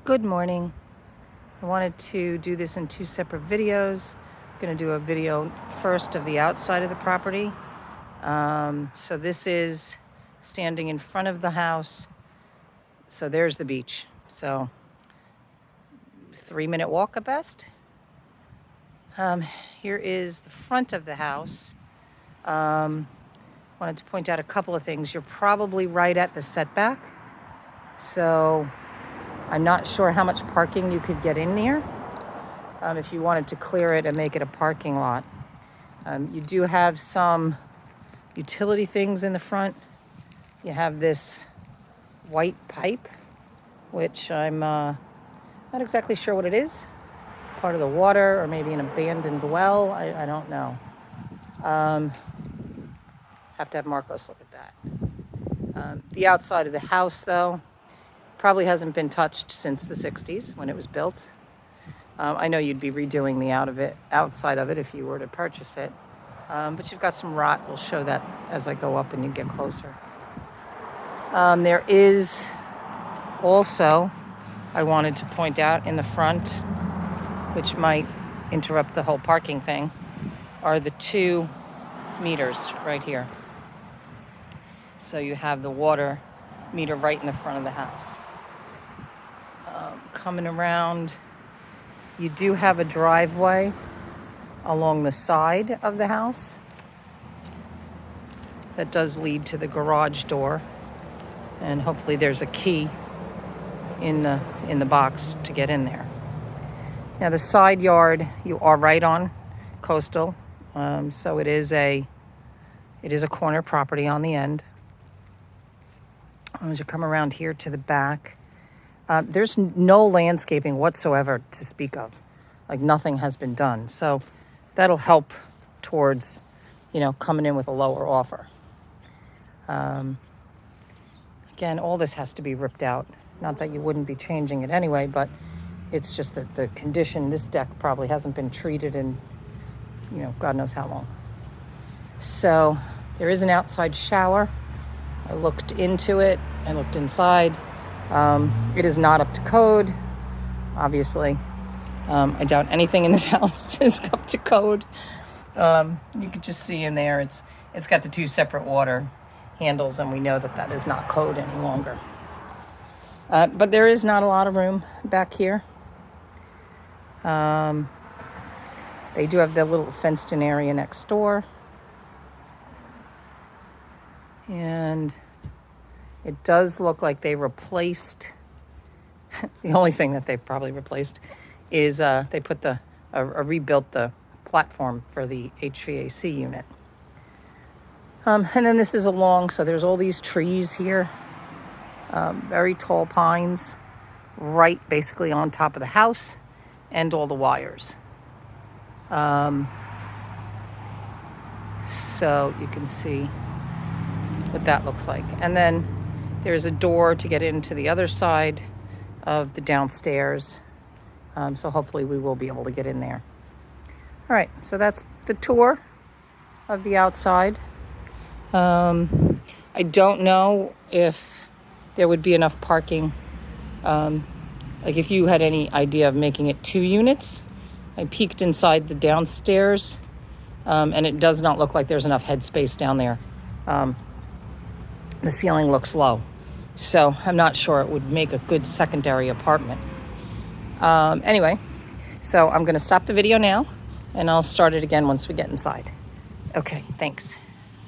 Good morning. I wanted to do this in two separate videos. I'm going to do a video first of the outside of the property. So this is standing in front of the house. So there's the beach. So 3-minute walk at best. Here is the front of the house. Wanted to point out a couple of things. You're probably right at the setback. So I'm not sure how much parking you could get in there if you wanted to clear it and make it a parking lot. You do have some utility things in the front. You have this white pipe, which I'm not exactly sure what it is. Part of the water or maybe an abandoned well. I don't know. Have to have Marcos look at that. The outside of the house, though, probably hasn't been touched since the 60s when it was built. I know you'd be redoing the outside of it if you were to purchase it. But you've got some rot. We'll show that as I go up and you get closer. There is also, I wanted to point out in the front, which might interrupt the whole parking thing, are the 2 meters right here. So you have the water meter right in the front of the house. Coming around, you do have a driveway along the side of the house that does lead to the garage door, and hopefully there's a key in the box to get in there. Now the side yard, you are right on coastal, so it is a corner property on the end. As you come around here to the back, there's no landscaping whatsoever to speak of. Like nothing has been done. So that'll help towards, coming in with a lower offer. Again, all this has to be ripped out. Not that you wouldn't be changing it anyway, but it's just that the condition, this deck probably hasn't been treated in, God knows how long. So there is an outside shower. I looked into it. I looked inside. It is not up to code, obviously. I doubt anything in this house is up to code. You could just see in there, it's got the 2 separate water handles, and we know that is not code any longer. But there is not a lot of room back here. They do have their little fenced-in area next door. And it does look like they replaced, the only thing that they probably replaced is they put rebuilt the platform for the HVAC unit. And then this is so there's all these trees here, very tall pines, right basically on top of the house and all the wires. So you can see what that looks like. And then there's a door to get into the other side of the downstairs. So hopefully we will be able to get in there. All right, so that's the tour of the outside. I don't know if there would be enough parking. Like if you had any idea of making it 2 units. I peeked inside the downstairs, and it does not look like there's enough headspace down there. The ceiling looks low, so I'm not sure it would make a good secondary apartment. Anyway, so I'm going to stop the video now, and I'll start it again once we get inside. Okay, thanks.